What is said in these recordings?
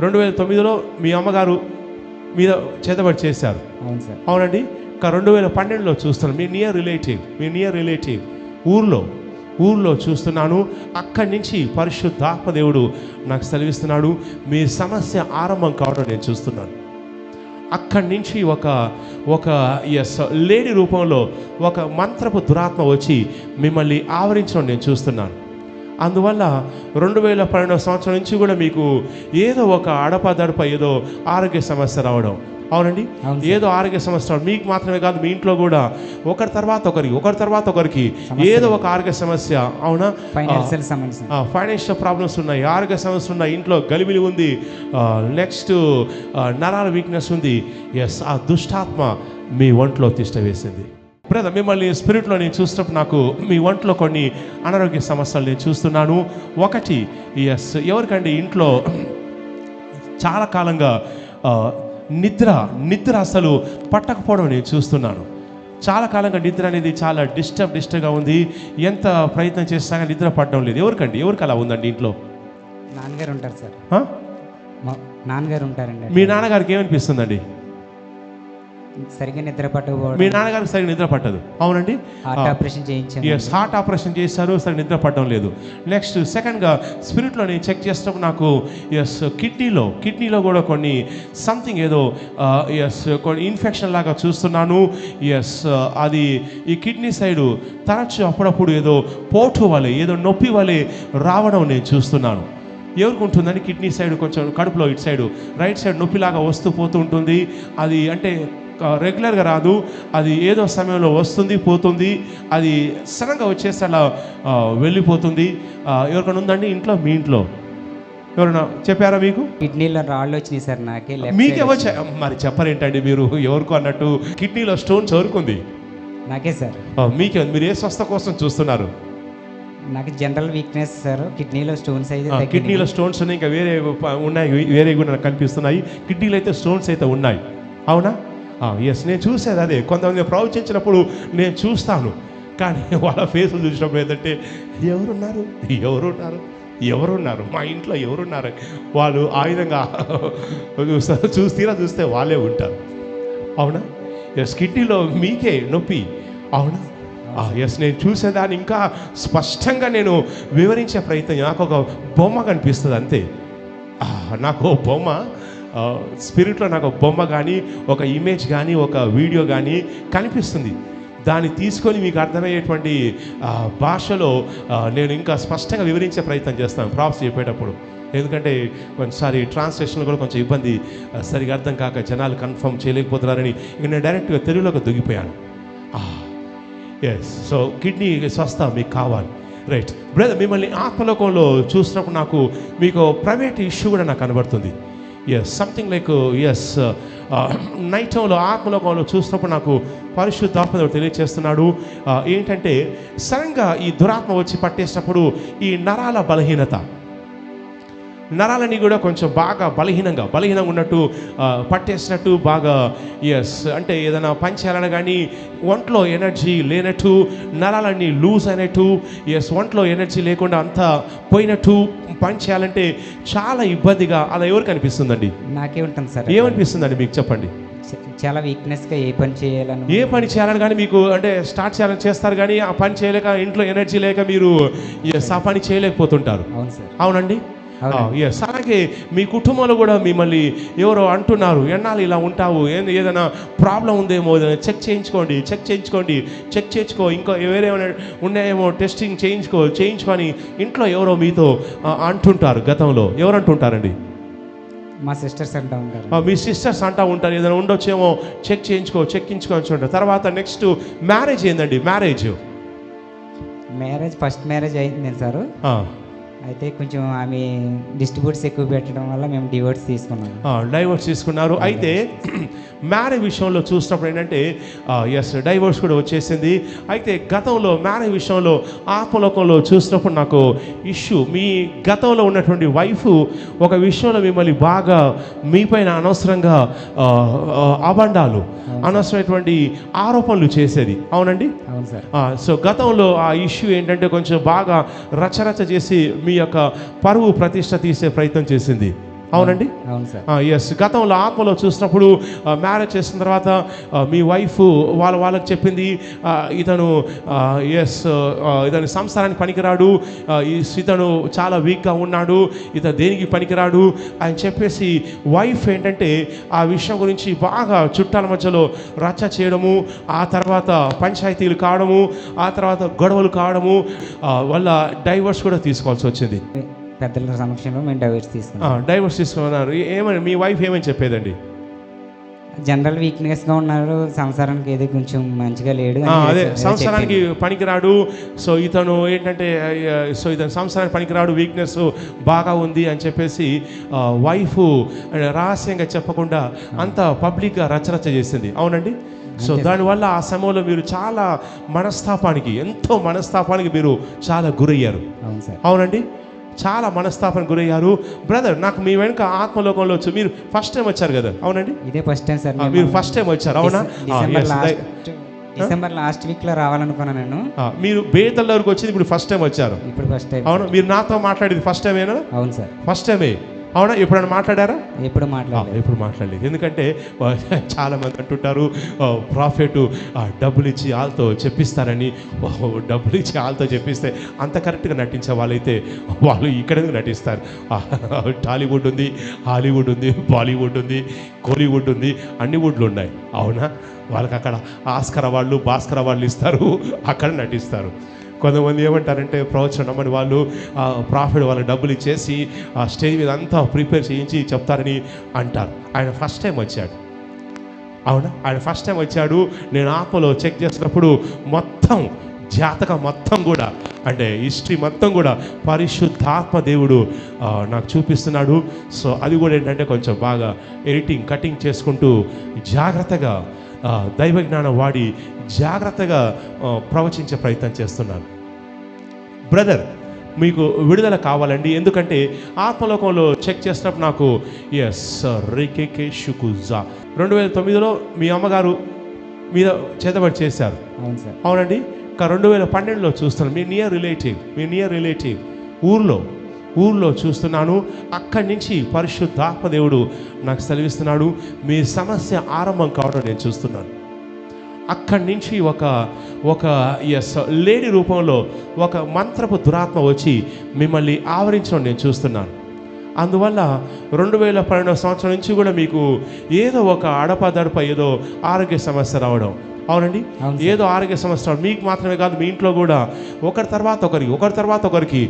2009లో మీ అమ్మగారు మీద చేతబడి చేశారు. అవును సార్. అవునండి. 2012లో చూస్తున్నాను మీ నియర్ రిలేటివ్ ఊర్లో చూస్తున్నాను. అక్కడి నుంచి పరిశుద్ధాత్మ దేవుడు నాకు సెలవిస్తున్నాడు, మీ సమస్య ఆరంభం కావడం నేను చూస్తున్నాను. అక్కడి నుంచి ఒక లేడీ రూపంలో ఒక మంత్రపు దురాత్మ వచ్చి మిమ్మల్ని ఆవరించడం నేను చూస్తున్నాను. అందువల్ల 2012 సంవత్సరం నుంచి కూడా మీకు ఏదో ఒక అడపదడప ఏదో ఆరోగ్య సమస్య రావడం. అవునండి. ఏదో ఆరోగ్య సమస్య మీకు మాత్రమే కాదు, మీ ఇంట్లో కూడా ఒకరి తర్వాత ఒకరికి ఏదో ఒక ఆరోగ్య సమస్య. అవునా? ఫైనాన్షియల్ ప్రాబ్లమ్స్ ఉన్నాయి, ఆరోగ్య సమస్యలు ఉన్నాయి, ఇంట్లో గలిబిలి ఉంది, నెక్స్ట్ నరాల వీక్నెస్ ఉంది. ఎస్, ఆ దుష్టాత్మ మీ ఒంట్లో తిష్ట వేసింది. బ్రదర్, మిమ్మల్ని స్పిరిట్లో నేను చూసినప్పుడు నాకు మీ ఒంట్లో కొన్ని అనారోగ్య సమస్యలు నేను చూస్తున్నాను. ఒకటి, ఎవరికండి ఇంట్లో చాలా కాలంగా నిద్ర అసలు పట్టకపోవడం నేను చూస్తున్నాను. చాలా కాలంగా నిద్ర అనేది చాలా డిస్టర్బ్గా ఉంది. ఎంత ప్రయత్నం చేసినా నిద్ర పడడం లేదు. ఎవరికి అలా ఉందండి ఇంట్లో? నాన్నగారు ఉంటారు సార్. నాన్నగారు ఉంటారండి. మీ నాన్నగారికి ఏమనిపిస్తుందండి? సరిగ్గా నిద్ర పట్టకపోవడం. మీ నాన్నగారికి సరిగ్గా నిద్ర పట్టదు. అవునండి. హార్ట్ ఆపరేషన్ చేయించారు. ఎస్, హార్ట్ ఆపరేషన్ చేశారు, సరిగ్గా నిద్ర పట్టడం లేదు. నెక్స్ట్ సెకండ్గా స్పిరిట్లో నేను చెక్ చేసినప్పుడు నాకు కిడ్నీలో కూడా కొన్ని సంథింగ్ ఏదో కొన్ని ఇన్ఫెక్షన్ లాగా చూస్తున్నాను. అది ఈ కిడ్నీ సైడు తరచు అప్పుడప్పుడు ఏదో పోటు వలె, ఏదో నొప్పి వలె రావడం నేను చూస్తున్నాను. ఎవరికి ఉంటుందని కిడ్నీ సైడ్ కొంచెం కడుపులో ఇటు సైడు రైట్ సైడ్ నొప్పిలాగా వస్తూ పోతూ ఉంటుంది. అది అంటే రెగ్యులర్గా రాదు, అది ఏదో సమయంలో వస్తుంది పోతుంది, అది సడన్గా వచ్చేసి అలా వెళ్ళిపోతుంది. ఎవరికైనా ఉందండి ఇంట్లో? మీ ఇంట్లో ఎవరైనా చెప్పారా మీకు? కిడ్నీలో రాళ్ళు వచ్చినాయి సార్. మీకే వచ్చాయి? మరి చెప్పరేంటండి మీరు ఎవరికో అన్నట్టు? కిడ్నీలో స్టోన్స్ ఎవరికి? నాకే సార్. మీకే? మీరు ఏ స్వస్థ కోసం చూస్తున్నారు? నాకు జనరల్ వీక్నెస్ సార్. కిడ్నీలో స్టోన్స్ అయితే కిడ్నీలో స్టోన్స్ ఉన్నాయి, ఇంకా ఉన్నాయి, వేరే కూడా నాకు కనిపిస్తున్నాయి. కిడ్నీలో అయితే స్టోన్స్ అయితే ఉన్నాయి. అవునా? ఎస్, నేను చూసేది అదే. కొంతమంది ప్రవచించినప్పుడు నేను చూస్తాను, కానీ వాళ్ళ ఫేసులు చూసినప్పుడు ఏంటంటే ఎవరున్నారు మా ఇంట్లో ఎవరున్నారు, వాళ్ళు ఆ విధంగా చూస్తే వాళ్ళే ఉంటారు. అవునా? ఎస్, కిడ్నీలో మీకే నొప్పి. అవునా? ఎస్, నేను చూసేదాన్ని ఇంకా స్పష్టంగా నేను వివరించే ప్రయత్నం. నాకు ఒక బొమ్మ కనిపిస్తుంది అంతే. నాకు బొమ్మ స్పిరిట్లో నాకు ఒక బొమ్మ కానీ, ఒక ఇమేజ్ కానీ, ఒక వీడియో కానీ కనిపిస్తుంది. దాన్ని తీసుకొని మీకు అర్థమయ్యేటువంటి భాషలో నేను ఇంకా స్పష్టంగా వివరించే ప్రయత్నం చేస్తాను ప్రాప్స్ చెప్పేటప్పుడు. ఎందుకంటే కొన్నిసారి ట్రాన్స్లేషన్లో కూడా కొంచెం ఇబ్బంది, సరిగా అర్థం కాక జనాలు కన్ఫర్మ్ చేయలేకపోతున్నారని ఇక నేను డైరెక్ట్గా తెలుగులోకి దిగిపోయాను. ఎస్, సో కిడ్నీ స్వస్థ మీకు కావాలి. రైట్ బ్రదర్, మిమ్మల్ని ఆత్మలోకంలో చూసినప్పుడు నాకు మీకు ప్రైవేట్ ఇష్యూ కూడా నాకు కనబడుతుంది. ఎస్, సంథింగ్ లైక్ నైట్ టైంలో ఆత్మలోకంలో చూసినప్పుడు నాకు పరిశుద్ధాత్మ తెలియజేస్తున్నాడు. ఏంటంటే సడన్గా ఈ దురాత్మ వచ్చి పట్టేసినప్పుడు ఈ నరాల బలహీనత, నరాలని కూడా కొంచెం బాగా బలహీనంగా ఉన్నట్టు పట్టేసినట్టు బాగా. అంటే ఏదైనా పని చేయాలని కానీ ఒంట్లో ఎనర్జీ లేనట్టు, నరాలన్నీ లూజ్ అయినట్టు, ఒంట్లో ఎనర్జీ లేకుండా అంతా పోయినట్టు, పని చేయాలంటే చాలా ఇబ్బందిగా అలా ఎవరికి అనిపిస్తుందండి? నాకే ఉంటుంది సార్. ఏమనిపిస్తుందండి మీకు? చెప్పండి. చాలా వీక్నెస్గా ఏ పని చేయాలని కానీ మీకు అంటే స్టార్ట్ చేయాలని చేస్తారు, కానీ ఆ పని చేయలేక, ఇంట్లో ఎనర్జీ లేక మీరు ఆ పని చేయలేకపోతుంటారు. అవును సార్. అవునండి. అలాగే మీ కుటుంబంలో కూడా మిమ్మల్ని ఎవరో అంటున్నారు, ఎన్నాళ్ళు ఇలా ఉంటావు, ఏదైనా ప్రాబ్లం ఉందేమో, ఏదైనా చెక్ చేయించుకో, ఇంకా వేరే ఉన్నాయేమో టెస్టింగ్ చేయించుకొని ఇంట్లో ఎవరో మీతో అంటుంటారు. గతంలో ఎవరు అంటుంటారండి? మా సిస్టర్స్ అంటూ ఉంటారు. మీ సిస్టర్స్ అంటూ ఉంటారు, ఏదైనా ఉండొచ్చేమో చెక్కించుకో అంటుంటారు. తర్వాత నెక్స్ట్ మ్యారేజ్ ఏందండి? ఫస్ట్ మ్యారేజ్ అయింది సార్. అయితే కొంచెం ఆమె డిస్ట్రిబ్యూట్స్ ఎక్కువ పెట్టడం వల్ల మేము డైవర్స్ తీసుకున్నారు. అయితే మ్యారేజ్ విషయంలో చూసినప్పుడు ఏంటంటే డైవర్స్ కూడా వచ్చేసింది. అయితే గతంలో మ్యారేజ్ విషయంలో ఆత్మలోకంలో చూసినప్పుడు నాకు ఇష్యూ, మీ గతంలో ఉన్నటువంటి వైఫ్ ఒక విషయంలో మిమ్మల్ని బాగా మీపైన అనవసరంగా అబండాలు, అనవసరమైనటువంటి ఆరోపణలు చేసేది. అవునండి. అవును సార్. సో గతంలో ఆ ఇష్యూ ఏంటంటే కొంచెం బాగా రచరచ చేసి మీ యొక్క పరువు ప్రతిష్ట తీసే ప్రయత్నం చేసింది. అవునండి. అవును సార్. ఎస్, గతంలో ఆత్మలో చూసినప్పుడు మ్యారేజ్ చేసిన తర్వాత మీ వైఫ్ వాళ్ళకి చెప్పింది ఇతను ఎస్ ఇతను సంసారానికి పనికిరాడు, ఇతను చాలా వీక్గా ఉన్నాడు, ఇతను దేనికి పనికిరాడు అని చెప్పేసి వైఫ్ ఏంటంటే ఆ విషయం గురించి బాగా చుట్టాల మధ్యలో రచ్చ చేయడము, ఆ తర్వాత పంచాయతీలు కావడము, ఆ తర్వాత గొడవలు కావడము వల్ల డైవర్స్ కూడా తీసుకోవాల్సి వచ్చింది. పెద్దల సమక్షంలో మేము డైవర్స్ తీసుకున్నాం. డైవర్స్ తీసుకున్నారు. ఏమని మీ వైఫ్ ఏమని చెప్పేదండి? జనరల్ వీక్నెస్గా ఉన్నాడు, సంసారానికి ఏదో కొంచెం మంచిగా లేడు అని అదే ఏదో సంసారానికి చెప్పింది. పనికిరాడు. సో ఇతను ఏంటంటే ఇతను సంసారానికి పనికిరాడు, వీక్నెస్ బాగా ఉంది అని చెప్పేసి వైఫ్ రహస్యంగా చెప్పకుండా అంత పబ్లిక్గా రచరచ చేసింది. అవునండి. సో దానివల్ల ఆ సమయంలో మీరు చాలా ఎంతో మనస్తాపానికి మీరు చాలా గురయ్యారు. అవును సార్. అవునండి, చాలా మనస్తాపానికి గురయ్యారు. బ్రదర్, నాకు మీ వెనుక ఆత్మలోకంలో వచ్చి మీరు ఫస్ట్ టైం వచ్చారు కదా? అవునండి, ఇదే ఫస్ట్ టైం సార్. మీరు ఫస్ట్ టైం వచ్చారు. అవునా? డిసెంబర్ లాస్ట్ వీక్లో రావాలనుకున్నాను నేను. మీరు బేతల వరకు వచ్చింది ఇప్పుడు ఫస్ట్ టైం వచ్చారు. ఇప్పుడు ఫస్ట్ టైం. అవును, మీరు నాతో మాట్లాడేది ఫస్ట్ టైమేనా? అవును సార్, ఫస్ట్ టైమే. అవునా? ఎప్పుడైనా మాట్లాడారా? ఎప్పుడు మాట్లాడలేదు. ఎప్పుడు మాట్లాడలేదు. ఎందుకంటే చాలామంది అంటుంటారు ప్రాఫిట్ డబ్బులు ఇచ్చి వాళ్ళతో చెప్పిస్తారని. డబ్బులు ఇచ్చి వాళ్ళతో చెప్పిస్తే అంత కరెక్ట్గా నటించే వాళ్ళైతే వాళ్ళు ఇక్కడ నటిస్తారు. టాలీవుడ్ ఉంది, హాలీవుడ్ ఉంది, బాలీవుడ్ ఉంది, కోలీవుడ్ ఉంది, అన్ని వుడ్లు ఉన్నాయి. అవునా? వాళ్ళకి అక్కడ ఆస్కర్ అవార్డులు, భాస్కర్ అవార్డులు ఇస్తారు, అక్కడ నటిస్తారు. కొంతమంది ఏమంటారంటే ప్రవచనం నమ్మని వాళ్ళు ప్రాఫిట్ వాళ్ళకి డబ్బులు ఇచ్చేసి ఆ స్టేజ్ మీద అంతా ప్రిపేర్ చేయించి చెప్తారని అంటారు. ఆయన ఫస్ట్ టైం వచ్చాడు. అవునా? ఆయన ఫస్ట్ టైం వచ్చాడు. నేను ఆత్మలో చెక్ చేసినప్పుడు మొత్తం జాతకం మొత్తం కూడా, అంటే హిస్టరీ మొత్తం కూడా పరిశుద్ధాత్మ దేవుడు నాకు చూపిస్తున్నాడు. సో అది కూడా ఏంటంటే కొంచెం బాగా ఎడిటింగ్, కటింగ్ చేసుకుంటూ జాగ్రత్తగా దైవ జ్ఞానం వాడి జాగ్రత్తగా ప్రవచించే ప్రయత్నం చేస్తున్నాను. బ్రదర్, మీకు విడుదల కావాలండి. ఎందుకంటే ఆత్మలోకంలో చెక్ చేసినప్పుడు నాకు రేకే షుకుజా 2009లో మీ అమ్మగారు మీద చేతబడి చేశారు. అవును సార్. అవునండి. 2012లో చూస్తున్నాను మీ నియర్ రిలేటివ్ ఊర్లో చూస్తున్నాను. అక్కడి నుంచి పరిశుద్ధాత్మ దేవుడు నాకు సెలవిస్తున్నాడు, మీ సమస్య ఆరంభం కావడం నేను చూస్తున్నాను. అక్కడి నుంచి ఒక లేడీ రూపంలో ఒక మంత్రపు దురాత్మ వచ్చి మిమ్మల్ని ఆవరించడం నేను చూస్తున్నాను. అందువల్ల 2012 సంవత్సరం నుంచి కూడా మీకు ఏదో ఒక అడపదడప ఏదో ఆరోగ్య సమస్య రావడం. అవునండి, ఏదో ఆరోగ్య సమస్య మీకు మాత్రమే కాదు, మీ ఇంట్లో కూడా ఒకరి తర్వాత ఒకరికి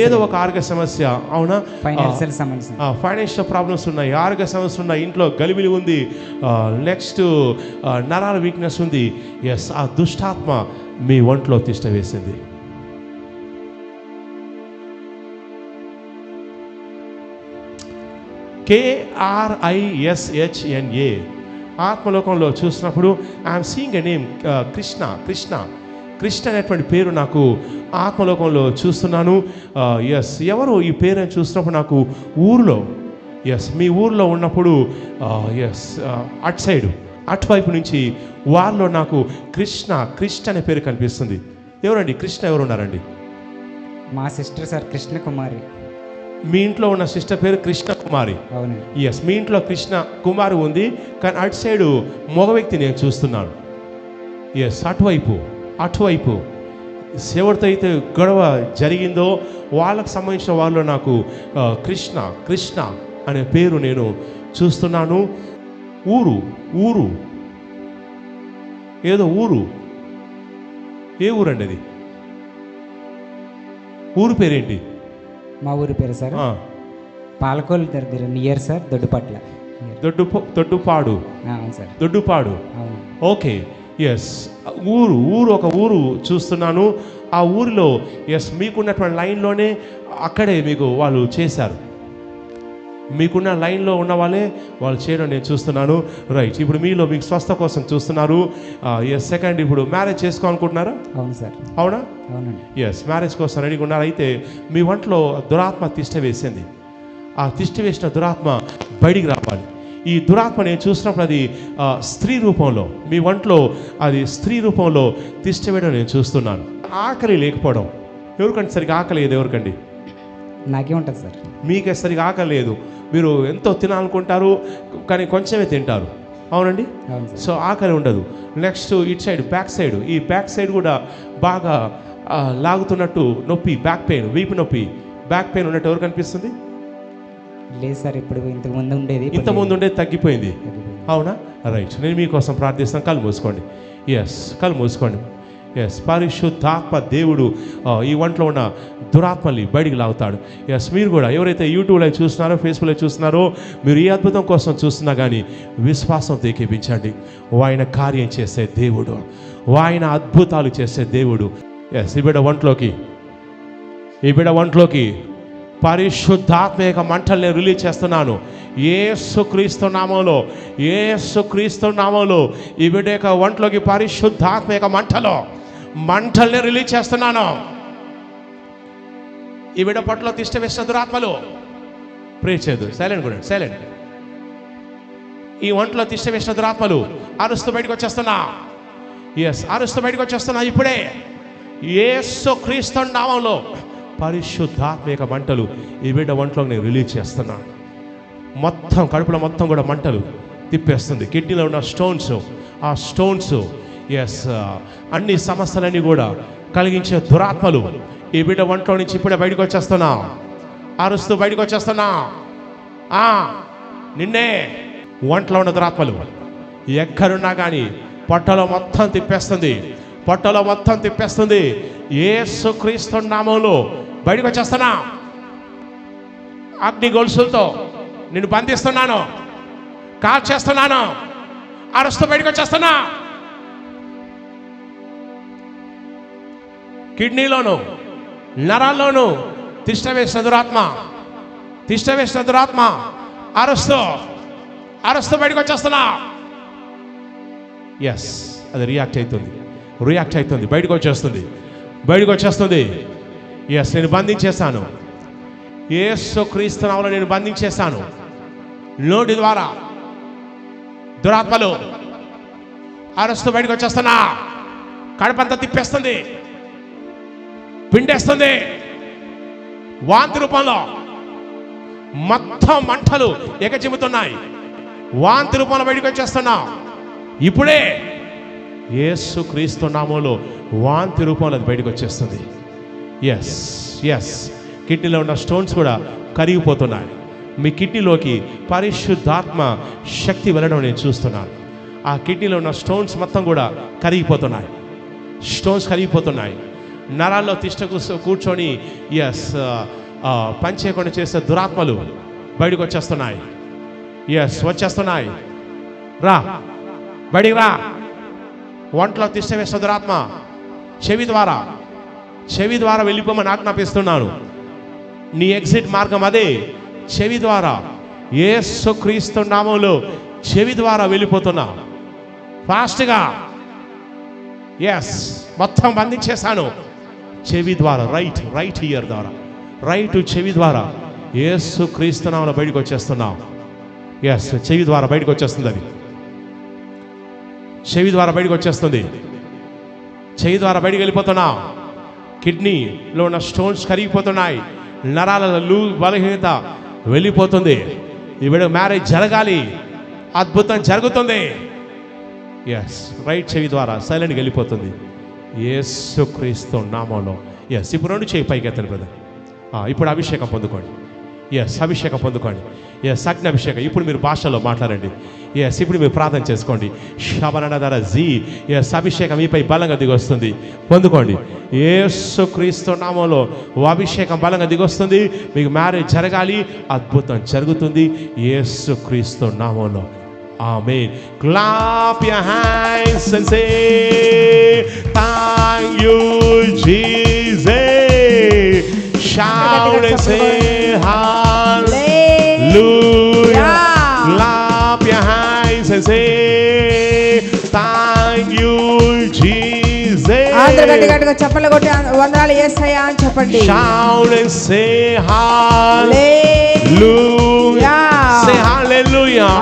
ఏదో ఒక ఆరోగ్య సమస్య. అవునా? ఫైనాన్షియల్ ప్రాబ్లమ్స్ ఉన్నాయి, ఆరోగ్య సమస్యలు ఉన్నాయి, ఇంట్లో గలిబిలి ఉంది, నెక్స్ట్ నరాల వీక్నెస్ ఉంది. ఆ దుష్టాత్మ మీ ఒంట్లో తిష్ట వేసింది. KRISHNA ఆత్మలోకంలో చూసినప్పుడు I'm seeing a name Krishna అనేటువంటి పేరు నాకు ఆత్మలోకంలో చూస్తున్నాను. ఎవరు ఈ పేరు అని చూసినప్పుడు నాకు ఊరిలో మీ ఊర్లో ఉన్నప్పుడు అటువైపు నుంచి వారిలో నాకు కృష్ణ అనే పేరు కనిపిస్తుంది. ఎవరండి కృష్ణ? ఎవరు ఉన్నారండి? మా సిస్టర్ సార్, కృష్ణ కుమారి. మీ ఇంట్లో ఉన్న సిస్టర్ పేరు కృష్ణ కుమారి. అవునండి. మీ ఇంట్లో కృష్ణ కుమారి ఉంది, కానీ అటు సైడు మగ వ్యక్తి నేను చూస్తున్నాను. అటువైపు ఎవరితో అయితే గొడవ జరిగిందో వాళ్ళకు సంబంధించిన వాళ్ళు నాకు కృష్ణ అనే పేరు నేను చూస్తున్నాను. ఊరు ఏదో ఊరు. ఏ ఊరండి అది? ఊరు పేరేంటి? మా ఊరి పేరు సార్ పాలకోల్ దగ్గర, నియర్ సార్ దొడ్డుపట్ల. దొడ్డుపాడు. అవును సార్, దొడ్డుపాడు. అవును. ఓకే. ఒక ఊరు చూస్తున్నాను. ఆ ఊరిలో మీకున్నటువంటి లైన్లోనే అక్కడే మీకు వాళ్ళు చేశారు. మీకున్న లైన్లో ఉన్న వాళ్ళు చేయడం నేను చూస్తున్నాను. రైట్. ఇప్పుడు మీకు స్వస్థ కోసం చూస్తున్నారు. సెకండ్, ఇప్పుడు మ్యారేజ్ చేసుకోవాలనుకుంటున్నారా? అవును సార్. అవునా? అవునండి. మ్యారేజ్ కోసం రెడీగా ఉన్నారు. అయితే మీ ఒంట్లో దురాత్మ తిష్ట వేసింది. ఆ తిష్ట వేసిన దురాత్మ బయటికి రావాలి. ఈ దురాత్మ నేను చూసినప్పుడు అది స్త్రీ రూపంలో, మీ ఒంట్లో అది స్త్రీ రూపంలో తిష్ట వేయడం నేను చూస్తున్నాను. ఆకలి లేకపోవడం. ఎవరికండి సరిగా ఆకలి లేదు? ఎవరికండి? నాకే ఉంటుంది సార్. మీకే సరిగా ఆకలి లేదు. మీరు ఎంతో తినాలనుకుంటారు కానీ కొంచెమే తింటారు, అవునండి. అవును సార్. సో ఆకలి ఉండదు. నెక్స్ట్ ఇటు సైడ్ బ్యాక్ సైడ్, ఈ బ్యాక్ సైడ్ కూడా బాగా లాగుతున్నట్టు నొప్పి, బ్యాక్ పెయిన్, వీపు నొప్పి, బ్యాక్ పెయిన్ ఉన్నట్టు ఎవరు కనిపిస్తుంది? లేదు సార్, ఇప్పుడు ఇంతకు ముందు ఉండేది, ఇంతకుముందు ఉండేది తగ్గిపోయింది, అవునా? రైట్. నేను మీకోసం ప్రార్థిస్తాను. కళ్ళు మూసుకోండి. కళ్ళు మూసుకోండి. పరిశుద్ధాత్మ దేవుడు ఈ ఒంట్లో ఉన్న దురాత్మల్ని బయటికి లాగుతాడు. మీరు కూడా ఎవరైతే యూట్యూబ్లో చూస్తున్నారో, ఫేస్బుక్లో చూస్తున్నారో, మీరు ఈ అద్భుతం కోసం చూస్తున్నా కానీ విశ్వాసంతో ఏకీపించండి. ఆయన కార్యం చేసే దేవుడు, ఆయన అద్భుతాలు చేసే దేవుడు. ఈ బిడ్డ ఒంట్లోకి పరిశుద్ధాత్మ యొక్క మంటలు నేను రిలీజ్ చేస్తున్నాను. యేసుక్రీస్తు నామంలో, యేసుక్రీస్తు నామంలో ఈ బిడ్డ యొక్క ఒంట్లోకి పరిశుద్ధాత్మ యొక్క మంటల్ని రిలీజ్ చేస్తున్నాను. ఈ బిడ్డ పట్ల తిష్ట వేసిన దురాత్మలు ప్రే చేయదు. సైలెంట్ కూడా, సైలెంట్. ఈ ఒంట్లో తిష్ట వేసిన దురాత్మలు అరుస్తూ బయటకు వచ్చేస్తున్నా. అరుస్తూ బయటకు వచ్చేస్తున్నా. ఇప్పుడే యేసుక్రీస్తు నామంలో పరిశుద్ధాత్మ యొక్క మంటలు ఈ బిడ్డ ఒంట్లో నేను రిలీజ్ చేస్తున్నాను. మొత్తం కడుపులో మొత్తం కూడా మంటలు తిప్పేస్తుంది. కిడ్నీలో ఉన్న స్టోన్స్, ఆ స్టోన్స్ అన్ని సమస్యలన్నీ కూడా కలిగించే దురాత్మలు ఈ బిడ్డ ఒంట్లో నుంచి ఇప్పుడే బయటకు వచ్చేస్తున్నా. అరుస్తూ బయటకు వచ్చేస్తున్నా. నిన్నే ఒంట్లో ఉన్న దురాత్మలు ఎక్కడున్నా కానీ పొట్టలో మొత్తం తిప్పేస్తుంది, పొట్టలో మొత్తం తిప్పేస్తుంది. యేసుక్రీస్తు నామంలో బయటకు వచ్చేస్తున్నా. అగ్ని గొలుసులతో నిన్ను బంధిస్తున్నాను, కాల్ చేస్తున్నాను. అరుస్తూ బయటకు వచ్చేస్తున్నా. కిడ్నీలోను నరాల్లోను తిష్ట వేసిన దురాత్మ అరుస్తూ బయటకు వచ్చేస్తున్నా. అది రియాక్ట్ అవుతుంది, బయటకు వచ్చేస్తుంది. నేను బంధించేశాను. యేసుక్రీస్తు నామములో నేను బంధించేశాను. నోటి ద్వారా దురాత్మలు అరుస్తూ బయటకు వచ్చేస్తున్నా. కడుపంతా తిప్పేస్తుంది, పిండేస్తుంది. వాంతి రూపంలో మొత్తం మంటలు ఎగచిమ్ముతున్నాయి. వాంతి రూపంలో బయటకు వచ్చేస్తున్నా. ఇప్పుడే యేసుక్రీస్తు నామములో వాంతి రూపంలో అది బయటకు వచ్చేస్తుంది. కిడ్నీలో ఉన్న స్టోన్స్ కూడా కరిగిపోతున్నాయి. మీ కిడ్నీలోకి పరిశుద్ధాత్మ శక్తి వెళ్ళడం నేను చూస్తున్నాను. ఆ కిడ్నీలో ఉన్న స్టోన్స్ మొత్తం కూడా కరిగిపోతున్నాయి. నరాల్లో తిష్ట కూర్చొని పని చేయకుండా చేసే దురాత్మలు బయటకు వచ్చేస్తున్నాయి. వచ్చేస్తున్నాయి. బయటికి రా. ఒంట్లో తిష్ట వేసిన దురాత్మ చెవి ద్వారా వెళ్ళిపోమని ఆజ్ఞాపిస్తున్నాను. నీ ఎగ్జిట్ మార్గం అదే, చెవి ద్వారా. యేసుక్రీస్తు నామములో చెవి ద్వారా వెళ్ళిపోతున్నా ఫాస్ట్గా. మొత్తం బంధించేశాను. చెవి ద్వారా, రైట్ ఇయర్ ద్వారా, చెవి ద్వారా యేసుక్రీస్తు నామములో బయటకు వచ్చేస్తున్నాం. చెవి ద్వారా బయటకు వచ్చేస్తుంది. అది చెవి ద్వారా బయటకు వచ్చేస్తుంది. చెవి ద్వారా బయటకు వెళ్ళిపోతున్నా. కిడ్నీలో ఉన్న స్టోన్స్ కరిగిపోతున్నాయి. నరాలలో బలహీనత వెళ్ళిపోతుంది. ఈవిడ మ్యారేజ్ జరగాలి, అద్భుతం జరుగుతుంది. రైట్ చెవి ద్వారా సైలెంట్గా వెళ్ళిపోతుంది. యేసుక్రీస్తు నామములో. ఇప్పుడు రెండు చేయి పైకి ఎత్తండి బ్రదర్. ఇప్పుడు అభిషేకం పొందుకోండి. అభిషేకం పొందుకోండి. అగ్ని అభిషేకం. ఇప్పుడు మీరు భాషలో మాట్లాడండి. ఇప్పుడు మీరు ప్రార్థన చేసుకోండి. అభిషేకం మీపై బలంగా దిగొస్తుంది. పొందుకోండి. యేసుక్రీస్తు నామములో అభిషేకం బలంగా దిగొస్తుంది. మీకు మ్యారేజ్ జరగాలి, అద్భుతం జరుగుతుంది యేసుక్రీస్తు నామములో. ఆమేన్. Clap your hands and say thank you Jesus. Shout and say hallelujah. Clap your hands and say thank you Jesus. అందరూ గట్టిగా చప్పట్లు కొట్టి వందనాలు యేసయ్యా అని చెప్పండి. Shout and say hallelujah. Say hallelujah.